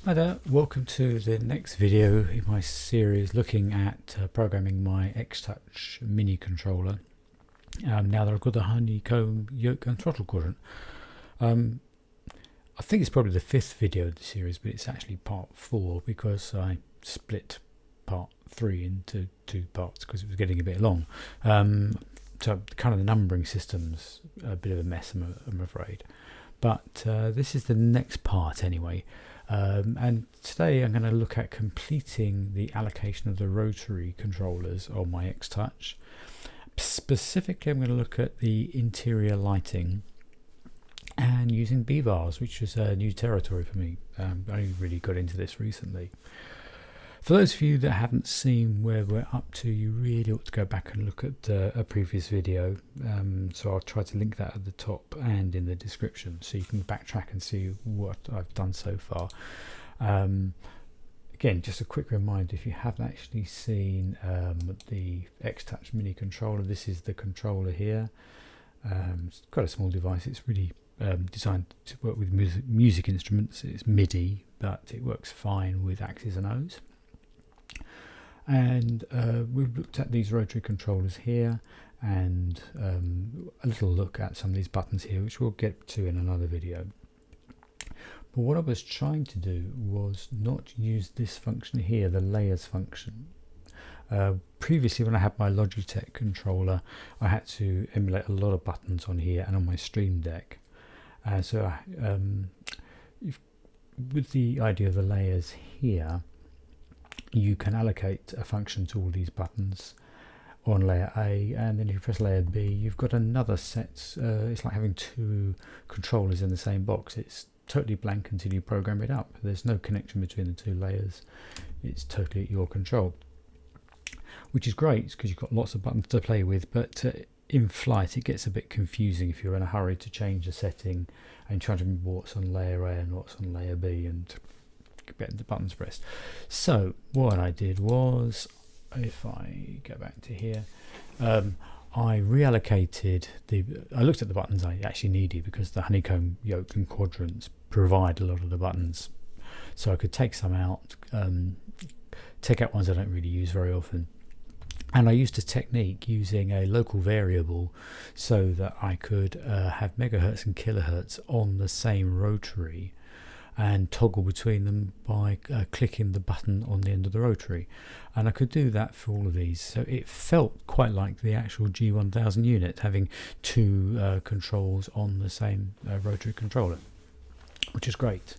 Hi there, welcome to the next video in my series looking at programming my X-Touch mini controller. Now that I've got the honeycomb yoke and throttle quadrant. I think it's probably the fifth video of the series, but it's actually part 4 because I split part 3 into 2 parts because it was getting a bit long. So kind of the numbering system's a bit of a mess, I'm afraid. But this is the next part anyway. And today I'm going to look at completing the allocation of the rotary controllers on my X-Touch. Specifically, I'm going to look at the interior lighting and using BVARS, which is a new territory for me. I only really got into this recently. For those of you that haven't seen where we're up to, you really ought to go back and look at a previous video. So I'll try to link that at the top and in the description so you can backtrack and see what I've done so far. Again, just a quick reminder, if you haven't actually seen the X-Touch mini controller, this is the controller here. It's quite a small device. It's really designed to work with music instruments. It's MIDI, but it works fine with X's and O's. And we've looked at these rotary controllers here and a little look at some of these buttons here, which we'll get to in another video. But what I was trying to do was not use this function here, the layers function. Previously, when I had my Logitech controller, I had to emulate a lot of buttons on here and on my Stream Deck. With the idea of the layers here, you can allocate a function to all these buttons on layer A, and then if you press layer B, you've got another set. It's like having 2 controllers in the same box. It's totally blank until you program it up. There's no connection between the 2 layers. It's totally at your control, which is great because you've got lots of buttons to play with, but in flight it gets a bit confusing if you're in a hurry to change a setting and try to remember what's on layer A and what's on layer B and get the buttons pressed. So what I did was, if I go back to here, I reallocated I looked at the buttons I actually needed because the honeycomb yoke and quadrants provide a lot of the buttons, so I could take some out, take out ones I don't really use very often. And I used a technique using a local variable so that I could have megahertz and kilohertz on the same rotary and toggle between them by clicking the button on the end of the rotary, and I could do that for all of these. So it felt quite like the actual G1000 unit, having 2 controls on the same rotary controller, which is great.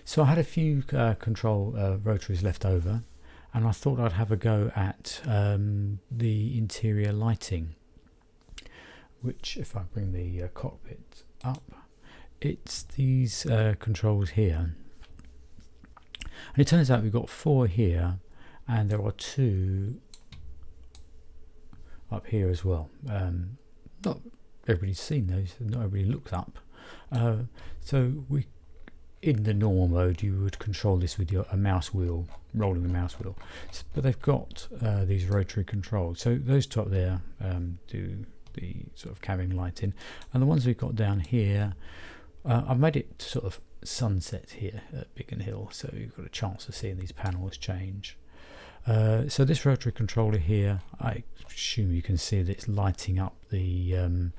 So I had a few control rotaries left over, and I thought I'd have a go at the interior lighting, which, if I bring the cockpit up, it's these controls here, and it turns out we've got 4 here and there are 2 up here as well. Not everybody's seen those, not everybody looks up. So in the normal mode you would control this with a mouse wheel, rolling the mouse wheel, but they've got these rotary controls. So those 2 up there do the sort of cabin lighting, and the ones we've got down here, I've made it sort of sunset here at Biggin Hill, so you've got a chance of seeing these panels change. So this rotary controller here, I assume you can see that it's lighting up the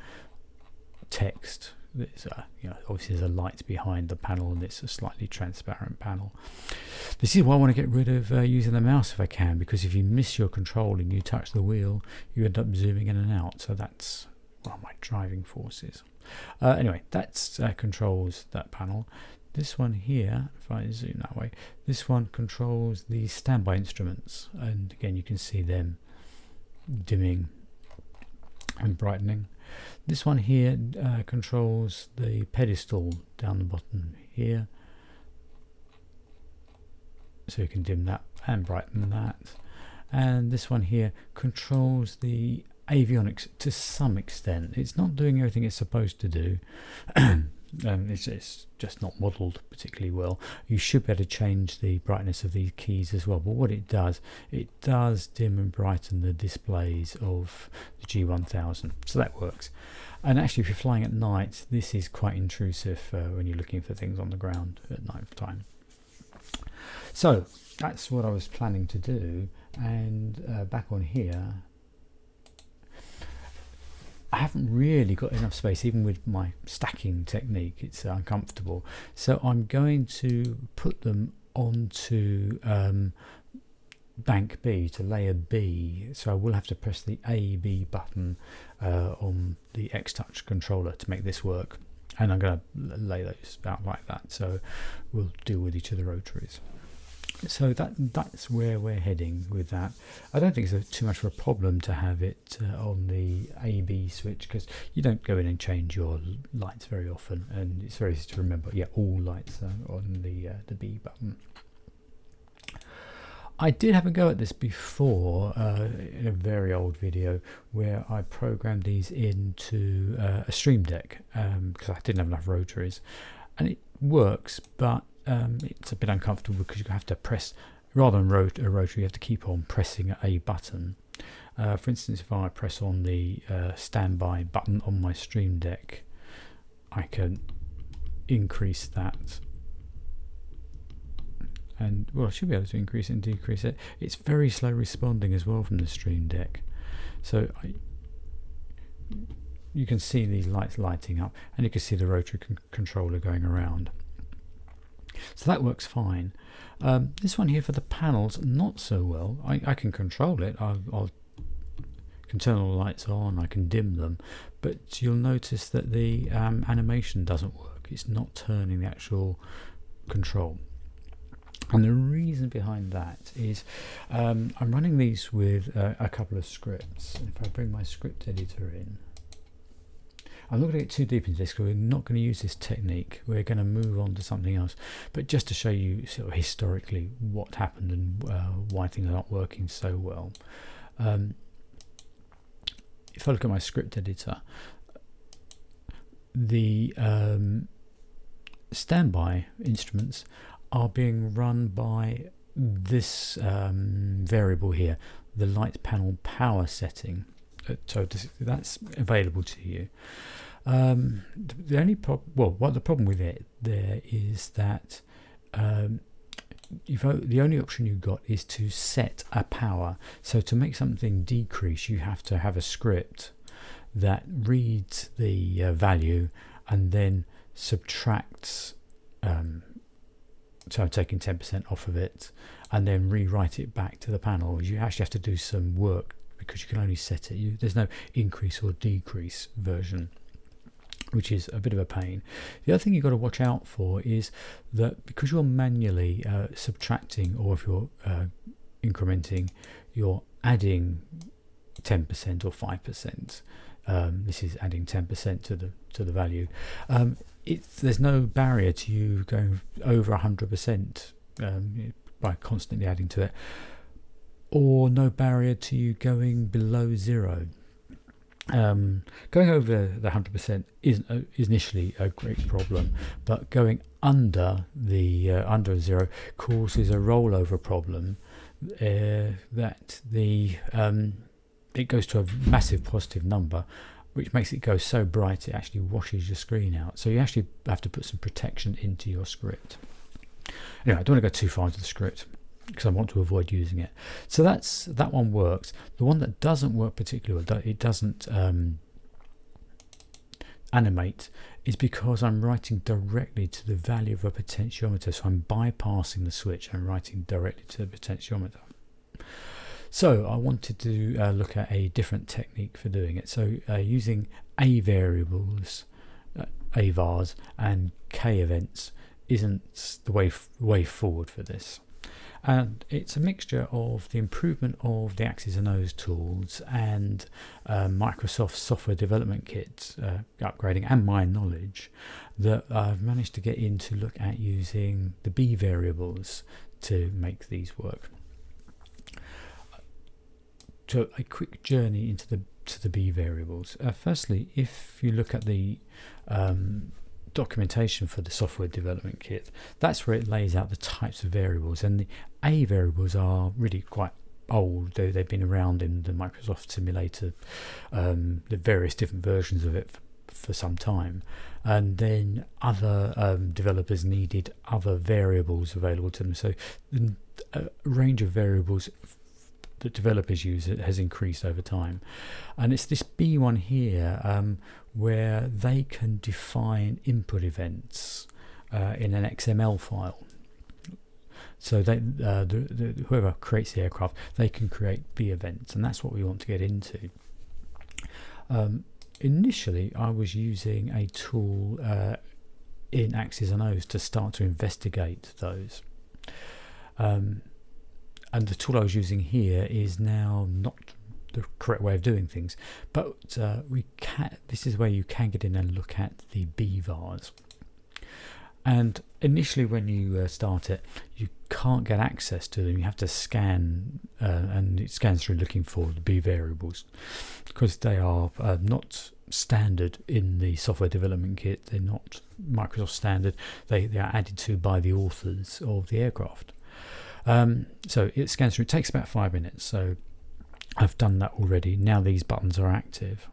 text. Obviously there's a light behind the panel and it's a slightly transparent panel. This is why I want to get rid of using the mouse if I can, because if you miss your control and you touch the wheel, you end up zooming in and out. So that's one of my driving forces. Anyway, that controls that panel. This one here, if I zoom that way, this one controls the standby instruments, and again you can see them dimming and brightening. This one here controls the pedestal down the bottom here, so you can dim that and brighten that. And this one here controls the avionics to some extent. It's not doing everything it's supposed to do. It's just not modelled particularly well. You should be able to change the brightness of these keys as well, but what it does dim and brighten the displays of the G1000, so that works. And actually, if you're flying at night, this is quite intrusive when you're looking for things on the ground at night time. So that's what I was planning to do, and back on here I haven't really got enough space. Even with my stacking technique, it's uncomfortable, so I'm going to put them onto bank B, to layer B, so I will have to press the A-B button on the X-Touch controller to make this work, and I'm going to lay those out like that, so we'll deal with each of the rotaries. So that's where we're heading with that. I don't think it's too much of a problem to have it on the A-B switch, because you don't go in and change your lights very often, and it's very easy to remember. Yeah, all lights are on the B button. I did have a go at this before in a very old video where I programmed these into a Stream Deck because I didn't have enough rotaries, and it works, but it's a bit uncomfortable because you have to press, rather than a rotary, you have to keep on pressing a button. For instance, if I press on the standby button on my Stream Deck, I can increase that. And well, I should be able to increase it and decrease it. It's very slow responding as well from the Stream Deck, so you can see these lights lighting up, and you can see the rotary controller going around. So that works fine. This one here for the panels, not so well. I can control it. I can turn all the lights on, I can dim them, but you'll notice that the animation doesn't work. It's not turning the actual control. And the reason behind that is I'm running these with a couple of scripts. If I bring my script editor in, I'm not going to get too deep into this because we're not going to use this technique. We're going to move on to something else. But just to show you sort of historically what happened and why things are not working so well. If I look at my script editor, the standby instruments are being run by this variable here, the light panel power setting. So that's available to you. The only the problem with it there is that the only option you've got is to set a power. So to make something decrease, you have to have a script that reads the value and then subtracts. So I'm taking 10% off of it and then rewrite it back to the panel. You actually have to do some work because you can only set it. There's no increase or decrease version, which is a bit of a pain. The other thing you've got to watch out for is that because you're manually subtracting, or if you're incrementing, you're adding 10% or 5%. This is adding 10% to the value. There's no barrier to you going over 100% by constantly adding to it, or no barrier to you going below 0. Going over the 100% is initially a great problem, but going under under 0 causes a rollover problem that it goes to a massive positive number, which makes it go so bright it actually washes your screen out. So you actually have to put some protection into your script. Anyway, I don't want to go too far into the script because I want to avoid using it. So that one works. The one that doesn't work particularly well, it doesn't animate, is because I'm writing directly to the value of a potentiometer. So I'm bypassing the switch and writing directly to the potentiometer. So I wanted to look at a different technique for doing it. So using A variables, BVARS, and K events isn't the way forward for this. And it's a mixture of the improvement of the Axis and O's tools and Microsoft software development kit upgrading and my knowledge that I've managed to get in to look at using the B variables to make these work. So a quick journey into the B variables. Firstly, if you look at the documentation for the software development kit, that's where it lays out the types of variables, and the A variables are really quite old. They've been around in the Microsoft simulator, the various different versions of it for for some time, and then other developers needed other variables available to them. So the range of variables that developers use has increased over time, and it's this B1 here where they can define input events in an XML file. So they, whoever creates the aircraft, they can create B events, and that's what we want to get into. Initially, I was using a tool in Axes and O's to start to investigate those. And the tool I was using here is now not the correct way of doing things, but this is where you can get in and look at the BVARS. And initially, when you start it, you can't get access to them. You have to scan, and it scans through looking for the B variables, because they are not standard in the software development kit. They're not Microsoft standard. They are added to by the authors of the aircraft. So it scans through. It takes about 5 minutes. So I've done that already. Now these buttons are active,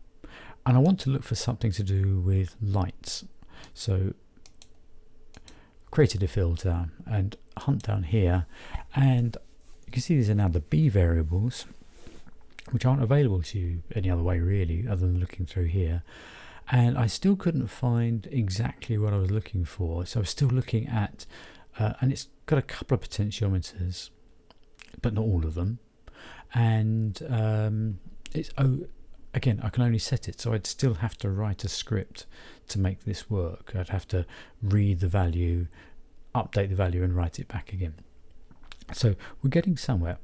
and I want to look for something to do with lights. So created a filter and hunt down here, and you can see these are now the B variables, which aren't available to you any other way really other than looking through here. And I still couldn't find exactly what I was looking for, so I was still looking at and it's got a couple of potentiometers, but not all of them, and again, I can only set it, so I'd still have to write a script to make this work. I'd have to read the value, update the value, and write it back again. So we're getting somewhere.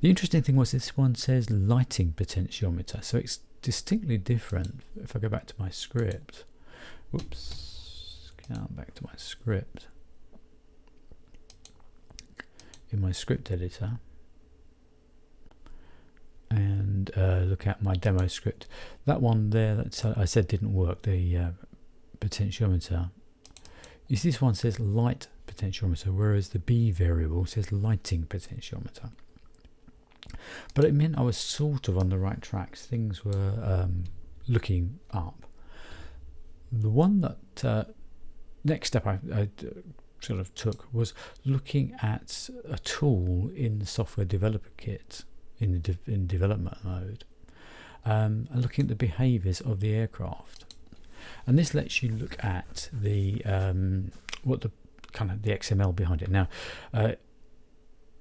The interesting thing was this one says lighting potentiometer, so it's distinctly different. If I go back to my script, whoops, come back to my script. In my script editor, and look at my demo script, that one there that I said didn't work, the potentiometer, you see this one says light potentiometer, whereas the B variable says lighting potentiometer. But it meant I was sort of on the right tracks. Things were looking up. The one that next step I sort of took was looking at a tool in the software developer kit in development mode, and looking at the behaviors of the aircraft. And this lets you look at the what the kind of the XML behind it. Now,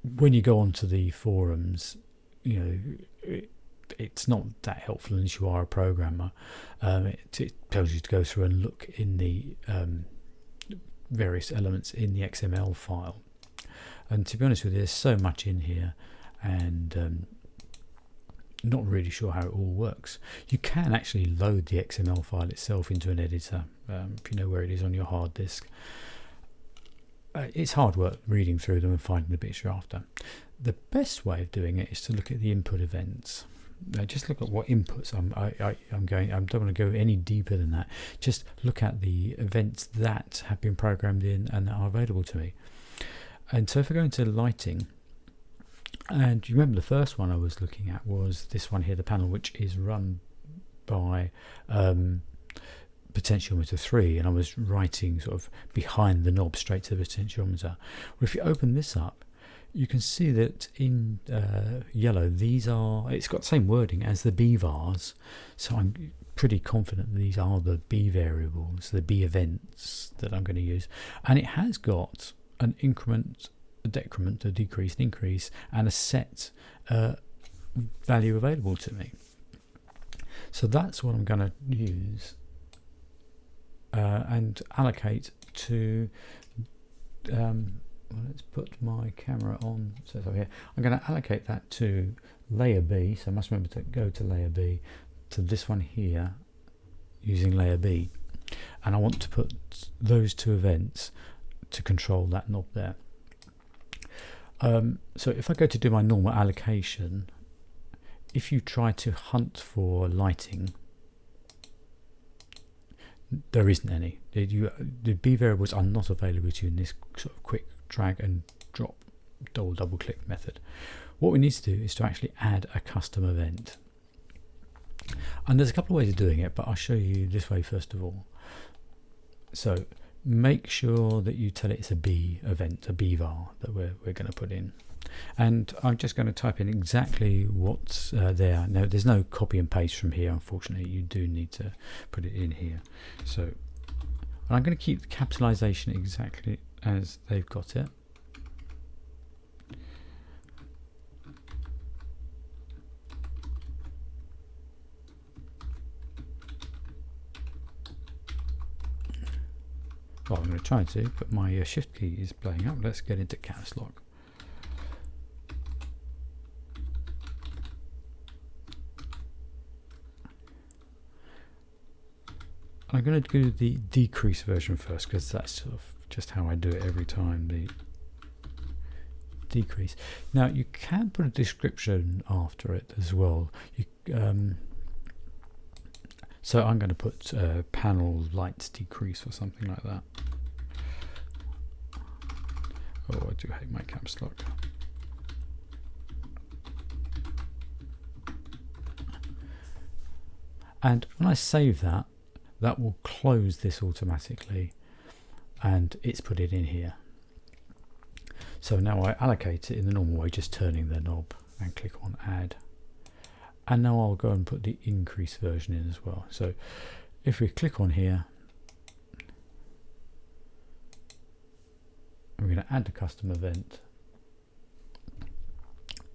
when you go onto the forums, you know, it's not that helpful unless you are a programmer. It tells you to go through and look in the various elements in the XML file. And to be honest with you, there's so much in here, and not really sure how it all works. You can actually load the XML file itself into an editor, if you know where it is on your hard disk. It's hard work reading through them and finding the bits you're after. The best way of doing it is to look at the input events. Just look at what inputs I'm going. I don't want to go any deeper than that. Just look at the events that have been programmed in and that are available to me. And so if I go into lighting, and you remember the first one I was looking at was this one here, the panel, which is run by potentiometer 3, and I was writing sort of behind the knob straight to the potentiometer. Well, if you open this up, you can see that in yellow, it's got the same wording as the BVARS, so I'm pretty confident these are the B variables, the B events that I'm going to use. And it has got an increment, a decrement, a decrease, an increase, and a set value available to me. So that's what I'm going to use and allocate to well, let's put my camera on, so it's over here. I'm going to allocate that to layer B, so I must remember to go to layer B, to this one here using layer B, and I want to put those two events to control that knob there. So if I go to do my normal allocation, if you try to hunt for lighting, there isn't any. The B variables are not available to you in this sort of quick drag and drop or double click method. What we need to do is to actually add a custom event. And there's a couple of ways of doing it, but I'll show you this way first of all. So make sure that you tell it it's a B event, a BVAR that we're going to put in. And I'm just going to type in exactly what's there. Now, there's no copy and paste from here, unfortunately. You do need to put it in here. So I'm going to keep the capitalization exactly as they've got it. Well, I'm going to try to, but my shift key is playing up. Let's get into caps lock. I'm going to do the decrease version first because that's sort of just how I do it every time. The decrease. Now you can put a description after it as well. So I'm going to put panel lights decrease or something like that. Oh, I do hate my caps lock. And when I save that, that will close this automatically, and it's put it in here. So now I allocate it in the normal way, just turning the knob and click on add. And now I'll go and put the increase version in as well. So if we click on here, we're going to add the custom event.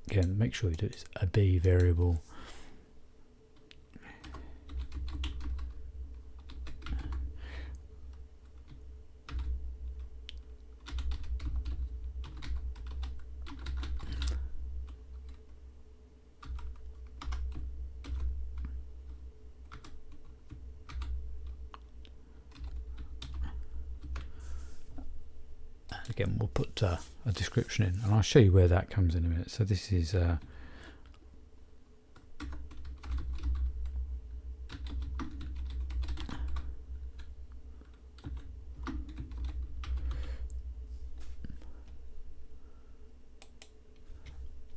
Again, make sure you do this a B variable. Again, we'll put a description in, and I'll show you where that comes in a minute. So this is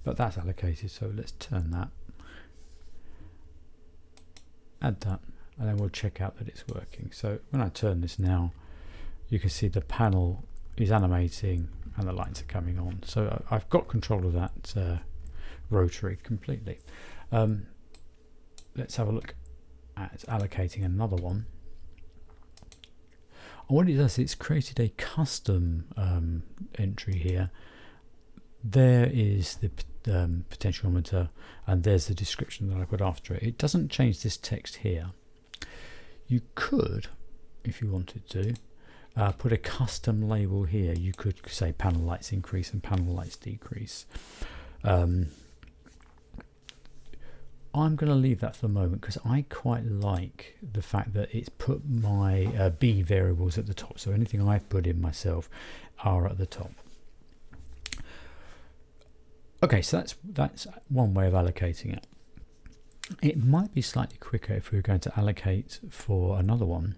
but that's allocated, so let's turn that, add that, and then we'll check out that it's working. So when I turn this now, you can see the panel is animating and the lights are coming on. So I've got control of that rotary completely. Let's have a look at allocating another one. And what it does, it's created a custom entry here. There is the potentiometer, and there's the description that I put after it. It doesn't change this text here. You could, if you wanted to, put a custom label here. You could say panel lights increase and panel lights decrease. I'm going to leave that for the moment because I quite like the fact that it's put my B variables at the top. So anything I've put in myself are at the top. Okay, so that's one way of allocating it. It might be slightly quicker if we were going to allocate for another one.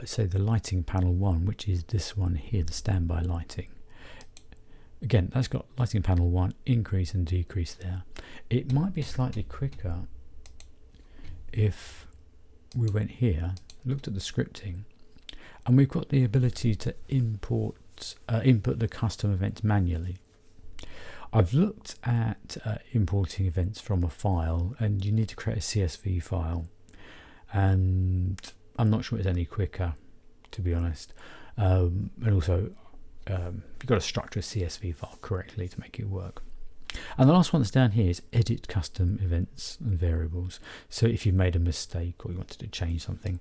Say the lighting panel 1, which is this one here, the standby lighting. Again, that's got lighting panel 1, increase and decrease there. It might be slightly quicker if we went here, looked at the scripting, and we've got the ability to input the custom events manually. I've looked at importing events from a file, and you need to create a CSV file, and I'm not sure it's any quicker, to be honest. And also, you've got to structure a CSV file correctly to make it work. And the last one that's down here is edit custom events and variables. So if you made a mistake or you wanted to change something,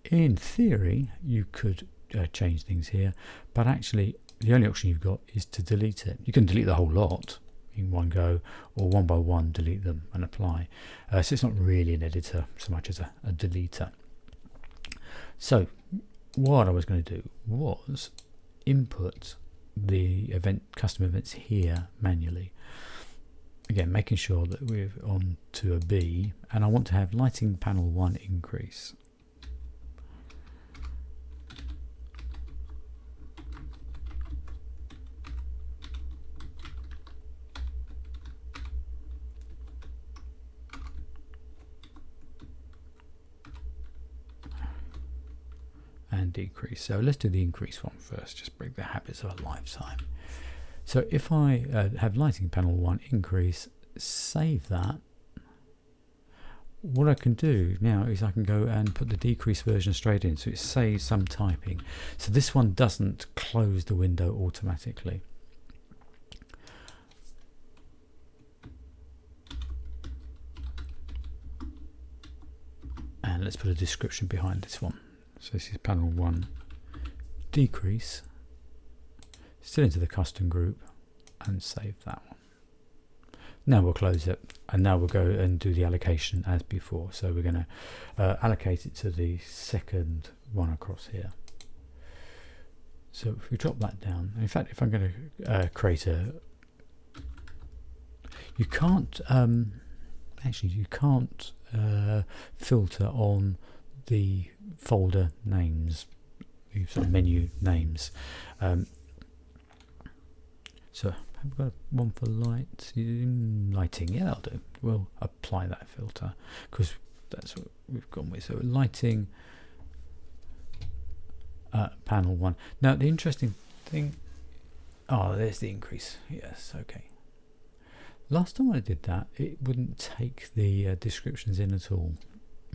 in theory, you could change things here, but actually the only option you've got is to delete it. You can delete the whole lot in one go, or one by one delete them and apply. So it's not really an editor so much as a deleter. So what I was going to do was input the custom events here manually. Again, making sure that we're on to a B, and I want to have lighting panel 1 increase. and decrease. So let's do the increase one first, just break the habits of a lifetime. So if I have lighting panel 1 increase, save that, what I can do now is I can go and put the decrease version straight in, so it saves some typing. So this one doesn't close the window automatically. And let's put a description behind this one. So this is panel 1 decrease, still into the custom group, and save that one. Now we'll close it, and now we'll go and do the allocation as before. So we're going to allocate it to the second one across here. So if we drop that down, in fact, if I'm going to create a, you can't actually you can't filter on the folder names, the sort of menu names. So I've got one for lighting. Yeah, that'll do. We'll apply that filter because that's what we've gone with. So lighting panel 1. Now the interesting thing, oh, there's the increase. Yes, okay. Last time I did that, it wouldn't take the descriptions in at all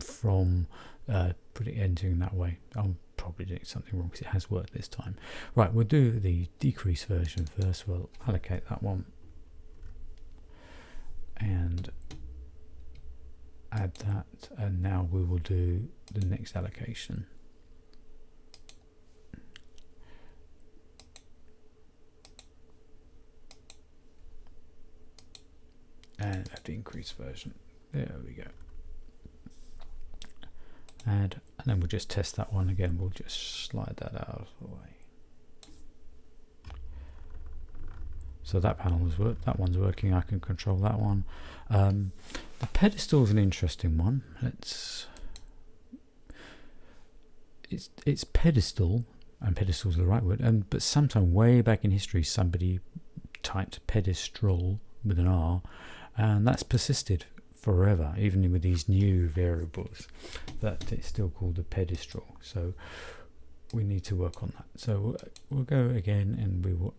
from entering that way. I'm probably doing something wrong because it has worked this time. Right, we'll do the decrease version first. We'll allocate that one and add that, and now we will do the next allocation. And have the increase version. There we go. Add, and then we'll just test that one again. We'll just slide that out of the way. So that panel has worked. That one's working. I can control that one. The pedestal is an interesting one. It's pedestal, and pedestal is the right word. But sometime way back in history, somebody typed pedestral with an R, and that's persisted forever, even with these new variables, that it's still called a pedestal. So we need to work on that. So we'll go again, and we will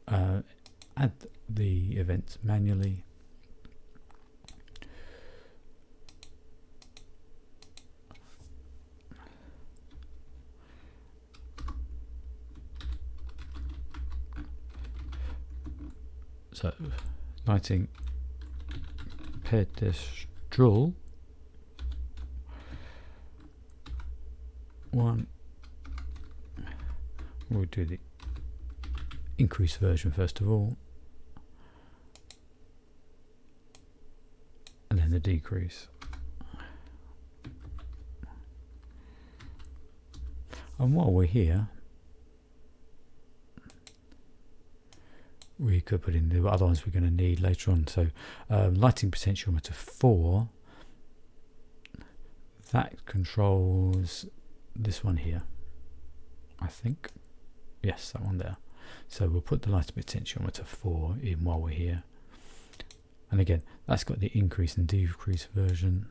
add the events manually. So lighting pedestral 1. We'll do the increase version first of all, and then the decrease. And while we're here, we could put in the other ones we're going to need later on. So lighting potentiometer 4, that controls this one here, I think. Yes, that one there. So we'll put the lighting potentiometer 4 in while we're here. And again, that's got the increase and decrease version.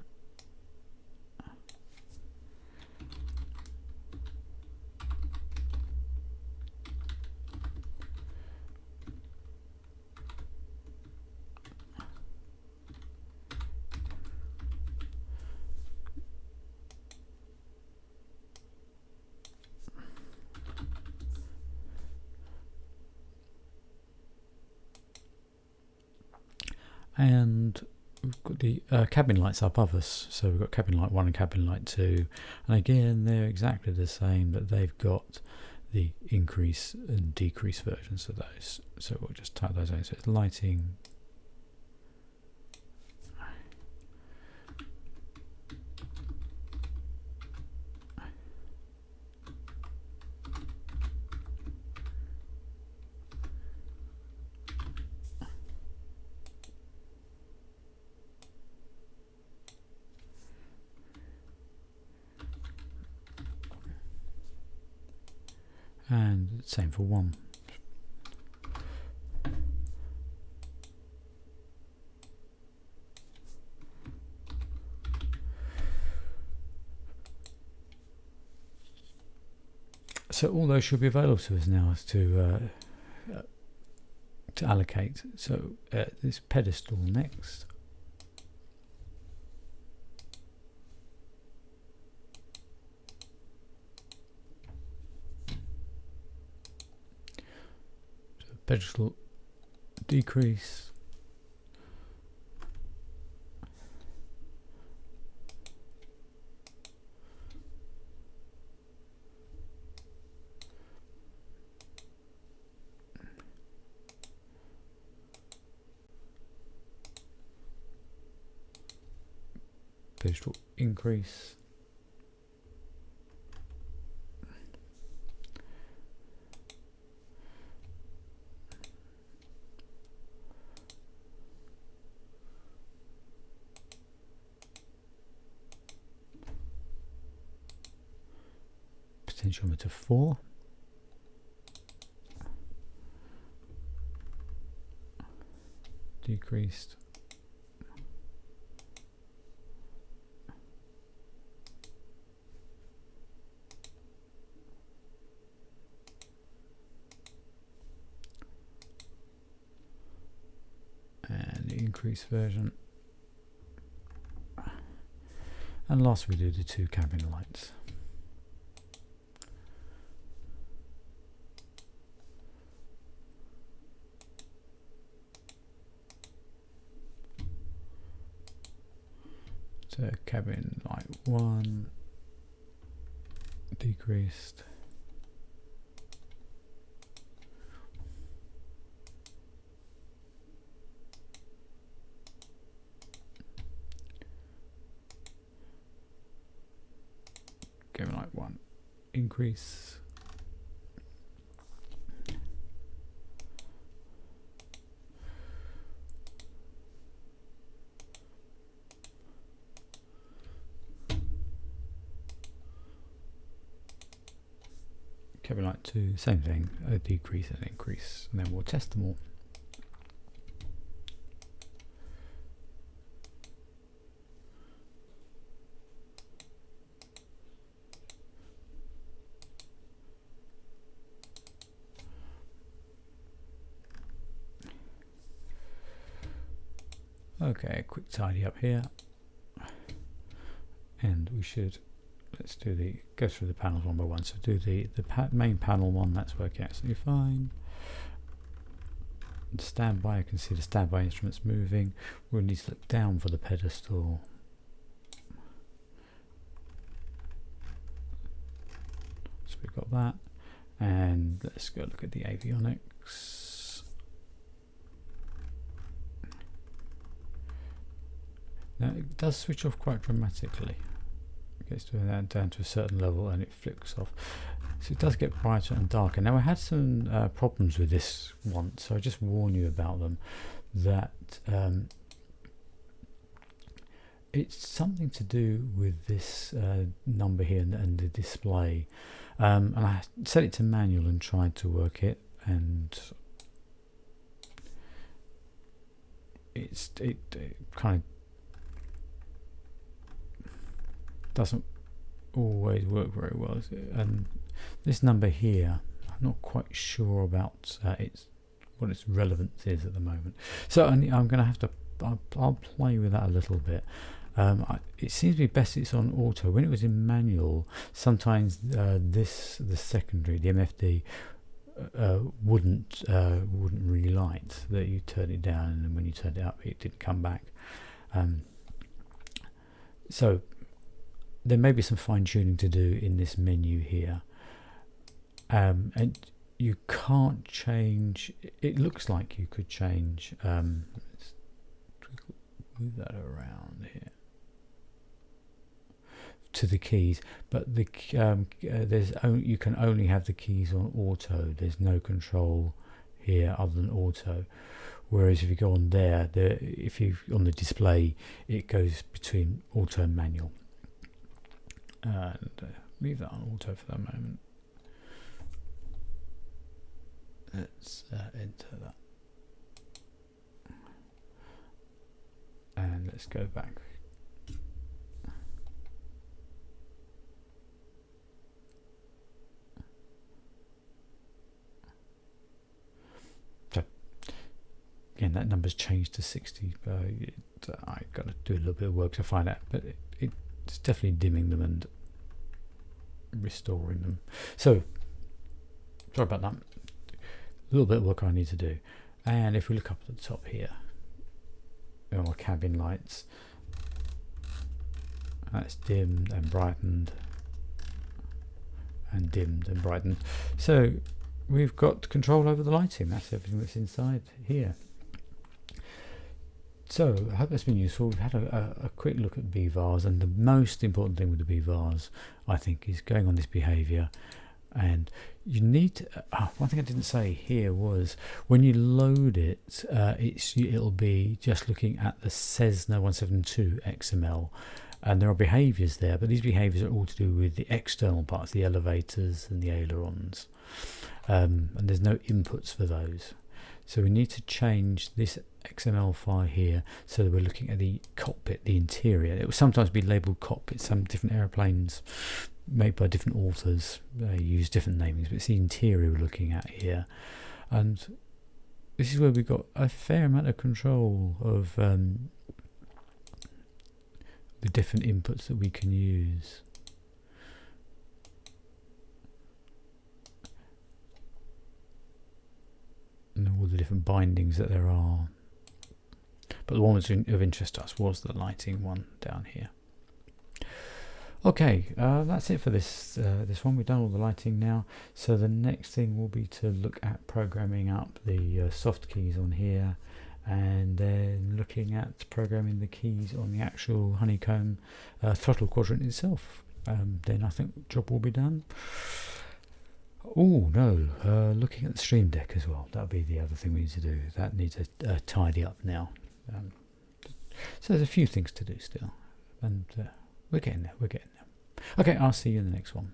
And we've got the cabin lights above us, so we've got cabin light 1 and cabin light 2, and again they're exactly the same, but they've got the increase and decrease versions of those. So we'll just type those in. So it's lighting and same for 1. So all those should be available to us now as to allocate. So this pedestal next. So pedestal decrease. Pedestal increase. Potentiometer 4. Decreased. And the increased version. And last we do the 2 cabin lights. So cabin light 1 decreased. Cabin light 1 increase. Cabin light 2, same thing, a decrease and increase, and then we'll test them all. Okay, quick tidy up here, and we should, let's do the, go through the panels one by one. So do the main panel one, that's working absolutely fine. And standby, I can see the standby instruments moving. We'll need to look down for the pedestal. So we've got that, and let's go look at the avionics. Now it does switch off quite dramatically. It gets to that down to a certain level and it flicks off. So it does get brighter and darker. Now I had some problems with this once, so I just warn you about them. That it's something to do with this number here and the display. And I set it to manual and tried to work it, and it kind of doesn't always work very well. And this number here, I'm not quite sure about what its relevance is at the moment. So I'm going to have to, I'll play with that a little bit. It seems to be best it's on auto. When it was in manual, sometimes the secondary, the MFD, wouldn't relight. That you turn it down, and then when you turned it up, it didn't come back. So there may be some fine tuning to do in this menu here, and you can't change. It looks like you could change. Let's move that around here to the keys, but the you can only have the keys on auto. There's no control here other than auto. Whereas if you go on there, if you on the display, it goes between auto and manual. And leave that on auto for the moment. Let's enter that, and let's go back. again, that number's changed to 60. I got to do a little bit of work to find out, but it's definitely dimming them and restoring them. So sorry about that. A little bit of work I need to do. And if we look up at the top here, our cabin lights, that's dimmed and brightened and dimmed and brightened. So we've got control over the lighting. That's everything that's inside here. So I hope that's been useful. We've had a quick look at BVARS, and the most important thing with the BVARS, I think, is going on this behaviour. And you need to, one thing I didn't say here was when you load it, it'll be just looking at the Cessna 172 XML, and there are behaviours there, but these behaviours are all to do with the external parts, the elevators and the ailerons, and there's no inputs for those. So we need to change this XML file here so that we're looking at the cockpit, the interior. It will sometimes be labelled cockpit. Some different airplanes made by different authors use different namings, but it's the interior we're looking at here. And this is where we've got a fair amount of control of the different inputs that we can use. And all the different bindings that there are. But the one that's of interest to us was the lighting one down here. Okay, that's it for this one. We've done all the lighting now. So the next thing will be to look at programming up the soft keys on here, and then looking at programming the keys on the actual honeycomb throttle quadrant itself. Then I think the job will be done. Oh no, looking at the Stream Deck as well. That'll be the other thing we need to do. That needs to tidy up now. So there's a few things to do still, and we're getting there. Okay, I'll see you in the next one.